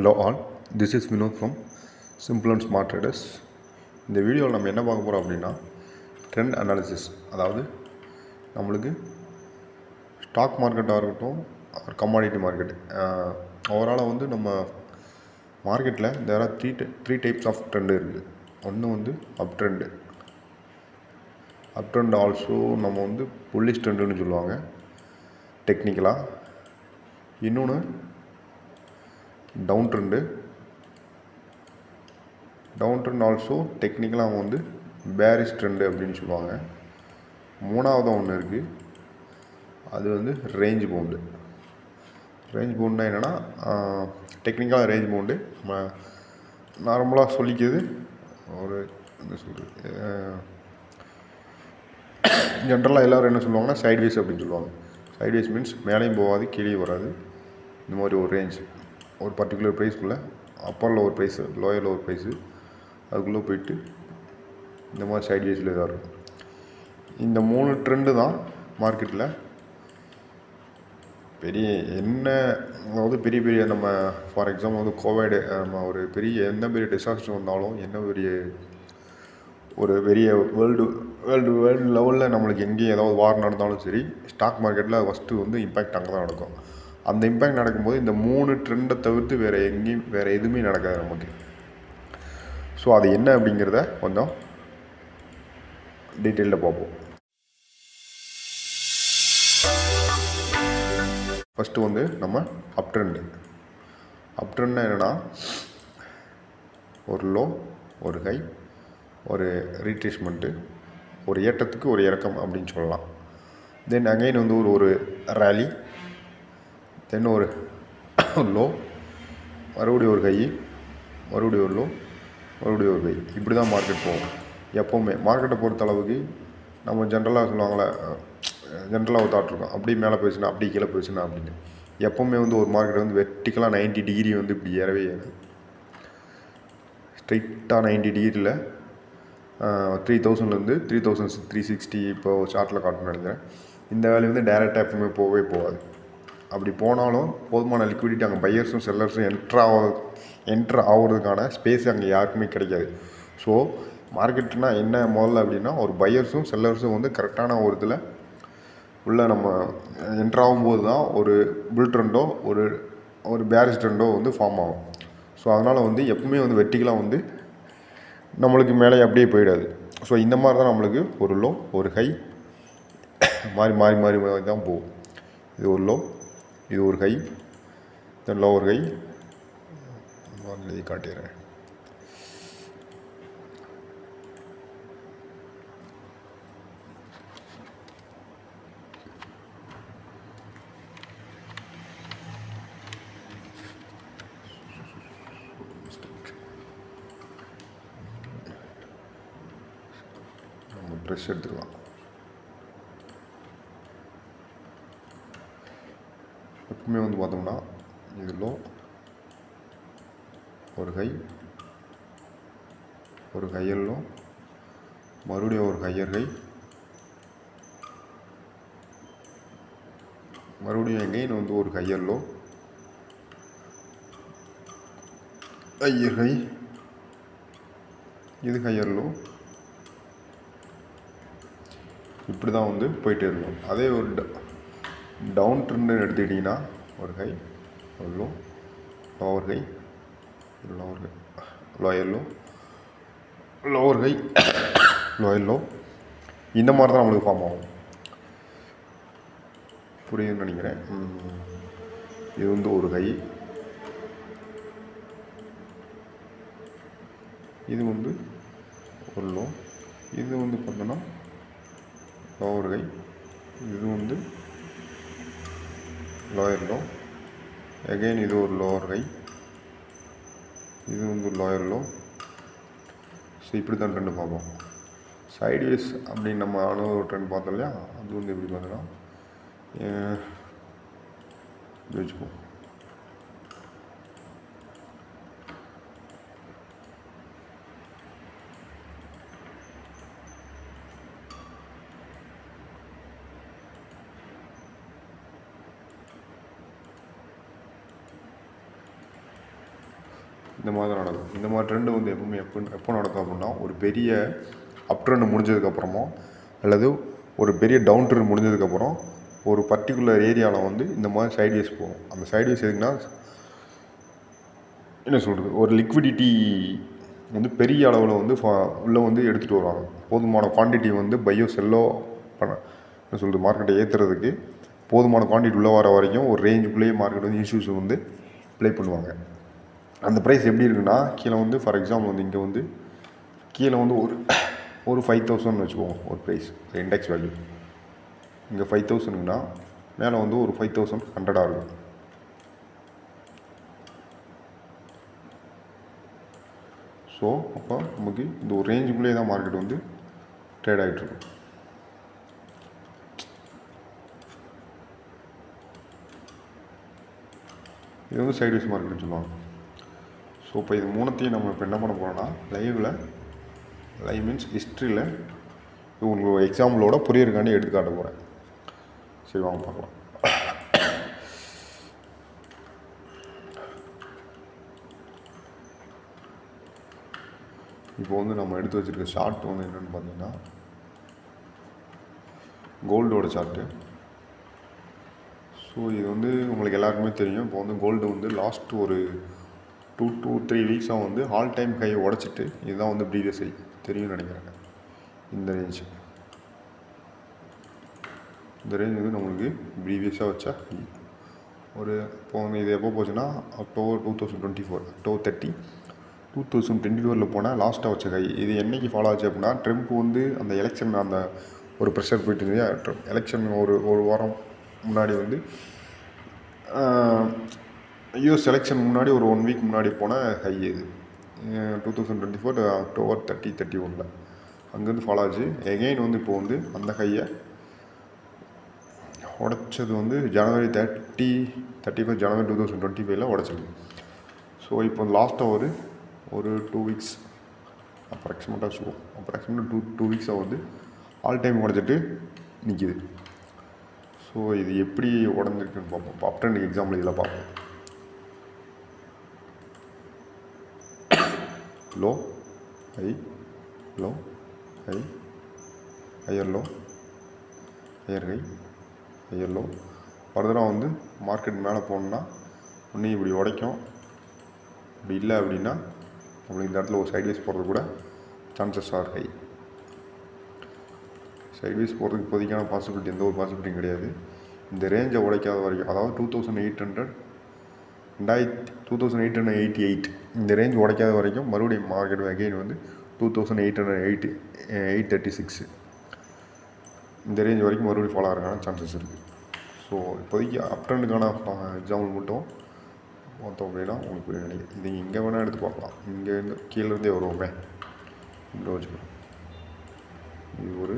Hello all, this is Vinod from Simple and Smart Traders. இந்த வீடியோவில் நம்ம என்ன பார்க்க போகிறோம் அப்படின்னா ட்ரெண்ட் அனாலிசிஸ். அதாவது நம்மளுக்கு ஸ்டாக் மார்க்கெட்டாக இருக்கட்டும் ஒரு கமாடிட்டி மார்க்கெட் ஓவராலாக வந்து நம்ம மார்க்கெட்டில் there are three types of trend இருக்குது. ஒன்று வந்து அப் ட்ரெண்ட் ஆல்சோ நம்ம வந்து புல்லிஷ் ட்ரெண்டுன்னு சொல்லுவாங்க டெக்னிக்கலாக. இன்னொன்று டவுன் ட்ரெண்ட் ஆல்சோ டெக்னிக்கலாக அவங்க வந்து பேரிஷ் ட்ரெண்டு அப்படின்னு சொல்லுவாங்க. மூணாவது ஒன்று இருக்குது, அது வந்து ரேஞ்ச் பவுண்டுனா என்னென்னா டெக்னிக்கலாக ரேஞ்ச் பவுண்டு நம்ம நார்மலாக சொல்லிக்கிறது ஒரு என்ன சொல்கிறது ஜென்ரலாக எல்லோரும் என்ன சொல்லுவாங்கன்னா சைட்வேஸ் அப்படின்னு சொல்லுவாங்க. சைட்வேஸ் மீன்ஸ் மேலேயும் போகாது கீழே வராது, இந்த மாதிரி ஒரு ரேஞ்ச் ஒரு பர்டிகுலர் ப்ரைஸ்க்குள்ளே அப்பரில் ஒரு ப்ரைஸு லோயரில் ஒரு ப்ரைஸு அதுக்குள்ளே போயிட்டு இந்த மாதிரி சைட்வேஸில் இதாக இருக்கும். இந்த 3 ட்ரெண்டு தான் மார்க்கெட்டில் அதாவது பெரிய நம்ம ஃபார் எக்ஸாம்பிள் வந்து கோவிட் நம்ம ஒரு எந்த பெரிய டிசாஸ்டர் வந்தாலும் என்ன பெரிய வேர்ல்டு லெவலில் நம்மளுக்கு எங்கேயும் ஏதாவது வார் நடந்தாலும் சரி ஸ்டாக் மார்க்கெட்டில் ஃபஸ்ட்டு வந்து இம்பேக்ட் அங்கே தான் நடக்கும். அந்த இம்பேக்ட் நடக்கும்போது இந்த 3 ட்ரெண்டை தவிர்த்து வேறு எதுவுமே நடக்காது நமக்கு. ஸோ அது என்ன அப்படிங்கிறத கொஞ்சம் டீட்டெயிலில் பார்ப்போம். ஃபஸ்ட்டு வந்து நம்ம அப் ட்ரெண்ட்னா என்னென்னா ஒரு லோ, ஒரு ஹை, ஒரு ரீட்ரேஸ்மெண்ட்டு, ஒரு ஏற்றத்துக்கு ஒரு இறக்கம் அப்படின்னு சொல்லலாம். தென் அகைன் வந்து ஒரு ரேலி, தென் ஒரு லோ, மறுபடியும் ஒரு ஹை, மறுபடியும் ஒரு லோ, மறுபடியும் ஒரு ஹை. இப்படி தான் மார்க்கெட் போகும் எப்போவுமே. மார்க்கெட்டை பொறுத்த அளவுக்கு நம்ம ஜென்ரலாக சொல்லுவாங்களே, ஜென்ரலாக ஒரு தாட் இருக்கும், அப்படி மேலே போயிடுச்சுன்னா அப்படி கீழே போயிடுச்சுன்னா அப்படின்னு. எப்போவுமே வந்து ஒரு மார்க்கெட் வந்து வெர்டிக்கலாக 90 டிகிரி வந்து இப்படி ஏறவே ஏறாது. ஸ்ட்ரைட்டாக 90 டிகிரியில் 3000லேருந்து 3360 இப்போ சார்ட்டில் காட்டணும்னு நினைக்கிறேன். இந்த வேல்யூ வந்து டைரெக்டாக எப்பவுமே போகவே போகாது. அப்படி போனாலும் போதுமான லிக்விடிட்டி அங்கே பையர்ஸும் செல்லர்ஸும் என்ட்ரு ஆகிறதுக்கான ஸ்பேஸ் அங்கே யாருக்குமே கிடைக்காது. ஸோ மார்க்கெட்னா என்ன முதல்ல அப்படின்னா ஒரு பையர்ஸும் செல்லர்ஸும் வந்து கரெக்டான ஒரு இதில் உள்ளே நம்ம என்ட்ராகும்போது தான் ஒரு புல் ட்ரெண்டோ ஒரு பேரிஷ் ட்ரெண்டோ வந்து ஃபார்ம் ஆகும். ஸோ அதனால் வந்து எப்பவுமே வந்து வெர்டிக்கலாக வந்து நம்மளுக்கு மேலே அப்படியே போயிடாது. ஸோ இந்த மாதிரி தான் நம்மளுக்கு ஒரு லோ, ஒரு ஹை மாறி தான் போகும். இது ஒரு லோ, இது ஒரு ஹை, தென் லோவர் ஹை எழுதி காட்டிடுறேன். நம்ம ப்ரெஷ் எடுத்துக்கலாம். எப்பவுமே வந்து பார்த்தோம்னா இது லோ, ஒரு ஹை, ஒரு ஹையர் லோ, மறுபடியும் ஒரு ஹையர் ஹை, மறுபடியும் எகைன் வந்து ஒரு ஹையர் லோ, ஹையர் ஹை, இது ஹையர் லோ. இப்படி தான் வந்து போயிட்டே இருக்கும். அதே ஒரு டவுன் ட்ரெண்டுன்னு எடுத்துக்கிட்டிங்கன்னா ஒரு ஹை, ஒரு low, lower high, lower low, lower high, lower low, இந்த மாதிரி தான் நம்மளுக்கு ஃபார்ம் ஆகும். புரியுதுன்னு நினைக்கிறேன். இது வந்து ஒரு ஹை, இது வந்து ஒரு லோ, இது வந்து பார்த்தோன்னா லோவர் ஹை, இது வந்து லோயர் லோ, அகெயின் இது ஒரு லோவர் ஹை, இது வந்து லோயர் லோ. ஸோ இப்படி தான் ட்ரெண்டு பார்ப்போம். சைட்வேஸ் அப்படின்னு நம்ம ஒரு ட்ரெண்ட் பார்த்தோம் இல்லையா, அது வந்து எப்படி பார்த்தோன்னா வச்சுப்போம். இந்த மாதிரி தான் நடக்கும். இந்த மாதிரி ட்ரெண்டு வந்து எப்பவுமே எப்போ நடக்கும் அப்படின்னா ஒரு பெரிய அப் ட்ரெண்டு முடிஞ்சதுக்கப்புறமோ அல்லது ஒரு பெரிய டவுன் ட்ரெண்ட் முடிஞ்சதுக்கப்புறம் ஒரு பர்டிகுலர் ஏரியாவில் வந்து இந்த மாதிரி சைட்வேஸ் போகும். அந்த சைட்வேஸ் எதுக்குன்னா என்ன சொல்கிறது, ஒரு லிக்விடிட்டி வந்து பெரிய அளவில் வந்து உள்ளே வந்து எடுத்துகிட்டு வருவாங்க. போதுமான குவான்டிட்டி வந்து பையோ செல்லோ என்ன சொல்கிறது மார்க்கெட்டை ஏற்றுறதுக்கு போதுமான குவான்டிட்டி உள்ளே வர வரைக்கும் ஒரு ரேஞ்சுக்குள்ளேயே மார்க்கெட் வந்து இஷ்யூஸ் வந்து ப்ளே பண்ணுவாங்க. அந்த ப்ரைஸ் எப்படி இருக்குன்னா கீழே வந்து ஃபார் எக்ஸாம்பிள் வந்து இங்கே வந்து கீழே வந்து ஒரு 5000 வச்சுக்குவோம் ஒரு ப்ரைஸ் இண்டெக்ஸ் வேல்யூ. இங்கே 5000னா மேலே வந்து ஒரு 5100 இருக்கும். ஸோ அப்போ நமக்கு இந்த ஒரு ரேஞ்சுக்குள்ளேயே தான் மார்க்கெட் வந்து ட்ரேட் ஆகிட்டுருக்கும். இது வந்து சைட்வேஸ் மார்க்கெட்னு சொல்லுவாங்க. ஸோ இப்போ இது மூணுத்தையும் நம்ம இப்போ என்ன பண்ண போகிறோம்னா லைவ் மீன்ஸ் ஹிஸ்ட்ரியில் இது உங்களுக்கு எக்ஸாம்பிளோட புரியறதுக்காண்டி எடுத்து காட்ட போகிறேன். சரி வாங்க பார்க்கலாம். இப்போ வந்து நம்ம எடுத்து வச்சுருக்க சார்ட் வந்து என்னென்னு பார்த்தீங்கன்னா கோல்டோட சார்ட்டு. ஸோ இது வந்து உங்களுக்கு எல்லாருக்குமே தெரியும். இப்போ வந்து கோல்டு வந்து லாஸ்ட் ஒரு 2 to 3 வீக்ஸாக வந்து ஆல் டைம் ஹை உடச்சிட்டு இதுதான் வந்து ப்ரீவியஸ் ஹை தெரியும்னு நினைக்கிறேன். இந்த ரேஞ்ச் வந்து நம்மளுக்கு ப்ரீவியஸாக வச்சா ஒரு இப்போ வந்து இது எப்போ போச்சுன்னா அக்டோபர் 2024 அக்டோபர் 30 2024 போனால் லாஸ்ட்டாக வச்ச கை. இது என்றைக்கு ஃபாலோ ஆச்சு அப்படின்னா ட்ரம்ப் வந்து அந்த எலெக்ஷன் அந்த ஒரு ப்ரெஷர் போயிட்டு இருந்தது. எலெக்ஷன் ஒரு வாரம் முன்னாடி வந்து யூஎஸ் எலெக்ஷன் முன்னாடி ஒரு 1 வீக் முன்னாடி போன ஹை இது 2024 அக்டோபர் 31 அங்கேருந்து ஃபாலோ ஆச்சு. எகெயின் வந்து இப்போ வந்து அந்த கையை உடச்சது வந்து ஜனவரி 31 ஜனவரி 2025 உடச்சிருக்கு. ஸோ இப்போ லாஸ்ட்டாக ஒரு 2 வீக்ஸ் அப்ராக்சிமேட்டாக 2 வீக்ஸாக வந்து ஆல் டைம் உடச்சிட்டு நிற்கிது. ஸோ இது எப்படி உடஞ்சிருக்குன்னு பார்ப்போம். இப்போ அப்ட்ரெண்ட் எக்ஸாம்பிள் இதில் பார்ப்போம். Low high low high higher low higher high higher low. ஃபர்தராக வந்து மார்க்கெட் மேலே போகணுன்னா ஒன்று இப்படி உடைக்கும். இப்படி இல்லை அப்படின்னா நம்மளுக்கு இந்த இடத்துல ஒரு சைட்வேஸ் போகிறது கூட சான்சஸ் ஆர் ஹை. சைட்வேஸ் போகிறதுக்கு இப்போதைக்கான பாசிபிலிட்டி எந்த ஒரு பாசிபிலிட்டியும் கிடையாது. இந்த ரேஞ்சை உடைக்காத வரைக்கும், அதாவது 2888 இந்த ரேஞ்ச் உடைக்காத வரைக்கும் மறுபடியும் மார்க்கெட் அகெயின் வந்து 2836 இந்த ரேஞ்ச் வரைக்கும் மறுபடியும் ஃபாலோ ஆகிறதுக்கான சான்சஸ் இருக்குது. ஸோ இப்போதைக்கு அப்ட்ரெண்டுக்கான எக்ஸாம்பிள் மட்டும் பார்த்தோம் அப்படின்னா உங்களுக்கு நினைக்கிறேன். இது இங்கே வேணால் எடுத்து பார்க்கலாம். இங்கேருந்து கீழேருந்தே வருவோமே இங்கே வச்சுக்கலாம். இது ஒரு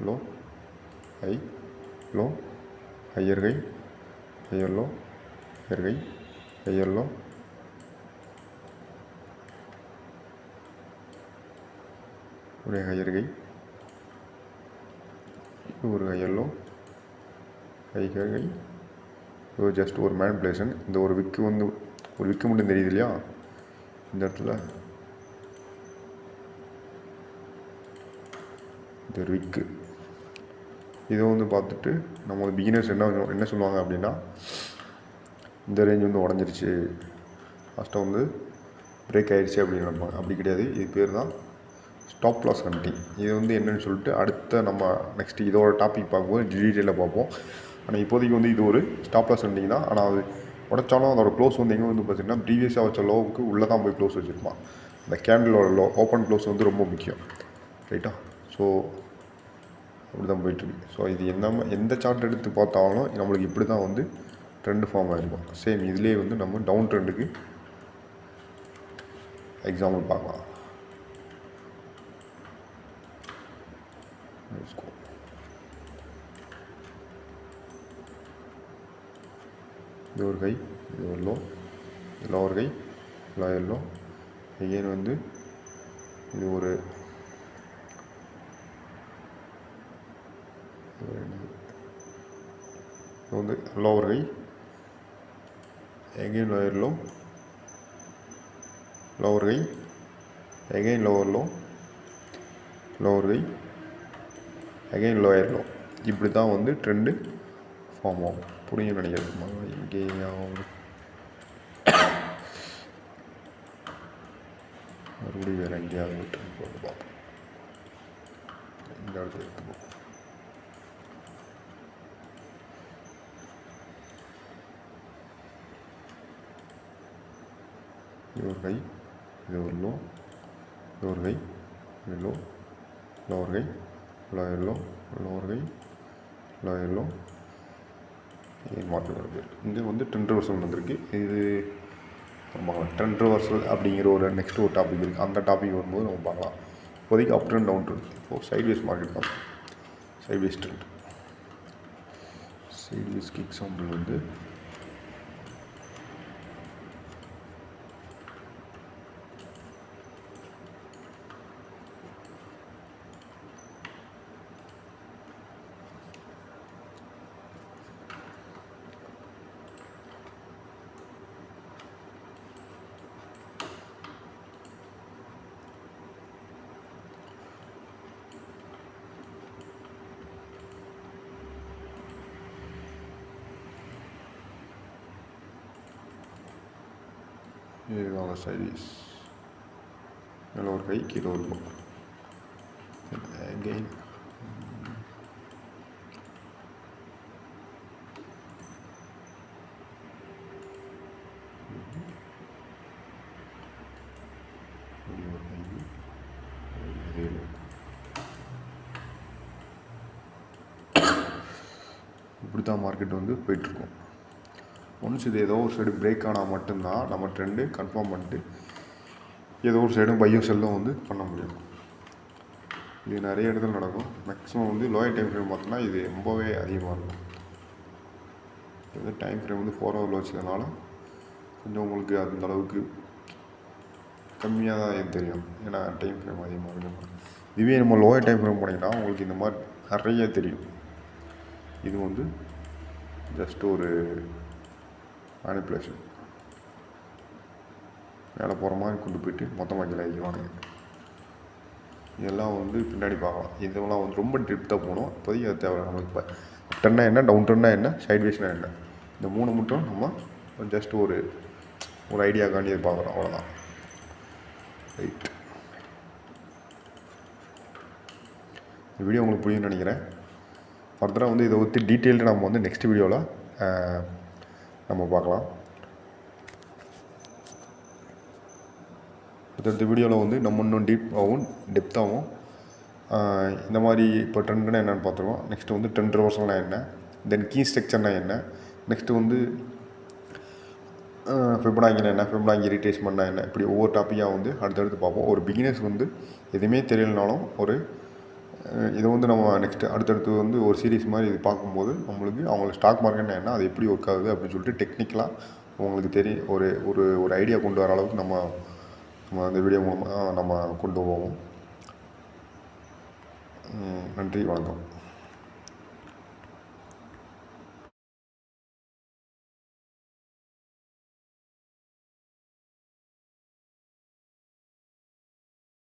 low high low higher high higher low higher high higher low ஒரு ஹையர் ஹை ஒரு ஹையர் லோ ஹையர் ஹை. இது ஜஸ்ட் ஒரு மேனிப்புலேஷன். இந்த ஒரு விக்கு வந்து ஒரு விக்கு மட்டும் தெரியுது இல்லையா இந்த இடத்துல, இந்த ஒரு விக்கு இதை வந்து பார்த்துட்டு நம்ம பிகினர்ஸ் என்ன சொல்லுவாங்க அப்படின்னா இந்த ரேஞ்ச் வந்து உடஞ்சிருச்சு லாஸ்ட்டாக வந்து பிரேக் ஆகிடுச்சு அப்படின்னு நினைப்பாங்க. அப்படி கிடையாது. இது பேர் தான் ஸ்டாப் லாஸ் ஹண்டிங். இது வந்து என்னென்னு சொல்லிட்டு அடுத்த நம்ம நெக்ஸ்ட்டு இதோட டாபிக் பார்க்கும்போது டீட்டெயிலாக பார்ப்போம். ஆனால் இப்போதைக்கு வந்து இது ஒரு ஸ்டாப் லாஸ் ஹண்டிங் தான். ஆனால் அது உடைச்சாலும் அதோட க்ளோஸ் வந்து எங்கே வந்து பார்த்திங்கன்னா ப்ரீவியஸாக வச்ச லோவுக்கு உள்ளே தான் போய் க்ளோஸ் வச்சுருப்பான். இந்த கேண்டிலோட லோ ஓப்பன் க்ளோஸ் வந்து ரொம்ப முக்கியம், ரைட்டா? ஸோ அப்படி தான் போயிட்டுருக்கு. ஸோ இது எந்த சார்ட் எடுத்து பார்த்தாலும் நம்மளுக்கு இப்படி தான் வந்து ட்ரெண்டு ஃபார்ம் ஆகிருக்கும். சேம் இதுலேயே வந்து நம்ம டவுன் ட்ரெண்டுக்கு எக்ஸாம்பிள் பார்க்கலாம். இது ஒரு கை, இது ஒரு லோ, இது ஒரு கை, லாயர் லோ. எகெயின் வந்து இது ஒரு வந்து lower high, again lower low, lower high, again lower low, lower high, again lower low. இப்படி தான் வந்து ட்ரெண்டு ஃபார்ம் ஆகும். புரியும் நினைக்கிறேன். எங்கேயாவது மறுபடியும் வேறு எங்கேயாவது ட்ரெண்ட் போட்டு பார்ப்போம். இந்த இடத்துல எடுத்துப்போம். இது ஒரு கை, இது ஒரு லோ, இது ஒரு கை, இது லோ, லோவர் கை, லோயர் லோ, லோவர் கை, லோயர் லோ. மார்க்கெட் வருது. இங்கே வந்து ட்ரெண்ட் ரிவர்சல் வந்திருக்கு. இது நம்ம ட்ரெண்ட் ரிவர்சல் அப்படிங்கிற ஒரு நெக்ஸ்ட் ஒரு டாபிக் இருக்குது. அந்த டாபிக் வரும்போது நம்ம பார்க்கலாம். இப்போதைக்கு அப் ட்ரெண்ட் டவுன் ட்ரெண்ட். இப்போது சைட்வேஸ் மார்க்கெட் தான். சைட்வேஸ் ட்ரெண்ட், சைட்வேஸ் எக்ஸாம்பிள் வந்து இதுதான் சைட்வேஸ். மேலே ஒரு கை, கீழே ஒரு லோ. அகெயின் இப்படி தான் மார்க்கெட் வந்து போயிட்டுருக்கோம். ஒன்ஸ் இது ஏதோ ஒரு சைடு பிரேக் ஆனால் மட்டும்தான் நம்ம ட்ரெண்டு கன்ஃபார்ம் பண்ணிட்டு ஏதோ ஒரு சைடும் பையும் செல்லும் வந்து பண்ண முடியும். இது நிறைய இடத்துல நடக்கும். மேக்ஸிமம் வந்து லோயர் டைம் ஃப்ரேம் பார்த்தோம்னா இது ரொம்பவே அதிகமாக இருக்கும். இது டைம் ஃப்ரேம் வந்து 4 ஹவரில் வச்சதுனால கொஞ்சம் உங்களுக்கு அந்த அளவுக்கு கம்மியாக தான் தெரியும். ஏன்னா டைம் ஃப்ரேம் அதிகமாக இருக்கும். இதுவே நம்ம லோயர் டைம் ஃப்ரேம் போனீங்கன்னா உங்களுக்கு இந்த மாதிரி நிறைய தெரியும். இது வந்து ஜஸ்ட் ஒரு மேனிப்புலேஷன். மேலே போகிற மாதிரி கொண்டு போயிட்டு மொத்தமாக கீழே வைக்குவாங்க. இதெல்லாம் வந்து பின்னாடி பார்க்கலாம். இதெல்லாம் வந்து ரொம்ப டெப்த்தாக போகணும். இப்போதைக்கு அது தேவை நம்மளுக்கு. இப்போ அப் ட்ரெண்ட்னா என்ன, டவுன் ட்ரெண்ட்னா என்ன, சைட்வேஸ்னா என்ன, இந்த 3 மட்டும் நம்ம ஜஸ்ட் ஒரு ஐடியாக்காண்டி அது பார்க்குறோம். அவ்வளோதான். ரைட். இந்த வீடியோ உங்களுக்கு புரியுதுன்னு நினைக்கிறேன். ஃபர்தராக வந்து இதை பற்றி டீட்டெயில்டாக நம்ம வந்து நெக்ஸ்ட் வீடியோவில் நம்ம பார்க்கலாம். அடுத்த வீடியோவில் வந்து நம்ம இன்னும் டீப்பாகவும் டெப்த்தாகவும் இந்த மாதிரி இப்போ ட்ரெண்டுனா என்னென்னு பார்த்துருவோம். நெக்ஸ்ட்டு வந்து ட்ரெண்ட் ரிவர்சல்னால் என்ன, தென் கீ ஸ்ட்ரக்சர்னால் என்ன, நெக்ஸ்ட்டு வந்து ஃபிபனாக்கினா என்ன, ஃபிபனாக்கி ரீட்ரேஸ்மெண்ட்னா என்ன, இப்படி ஒவ்வொரு டாப்பிக்காக வந்து அடுத்தடுத்து பார்ப்போம். ஒரு பிகினர்ஸ் வந்து எதுவுமே தெரியலனாலும் இதை வந்து நம்ம நெக்ஸ்ட்டு அடுத்தடுத்து வந்து ஒரு சீரீஸ் மாதிரி இது பார்க்கும்போது நம்மளுக்கு அவங்களுக்கு ஸ்டாக் மார்க்கெட்னா என்ன, அது எப்படி ஒர்க் ஆகுது அப்படின்னு சொல்லிட்டு டெக்னிக்கலாக உங்களுக்கு தெரியும். ஒரு ஐடியா கொண்டு வர அளவுக்கு நம்ம அந்த வீடியோ மூலமாக நம்ம கொண்டு போவோம். நன்றி, வணக்கம்.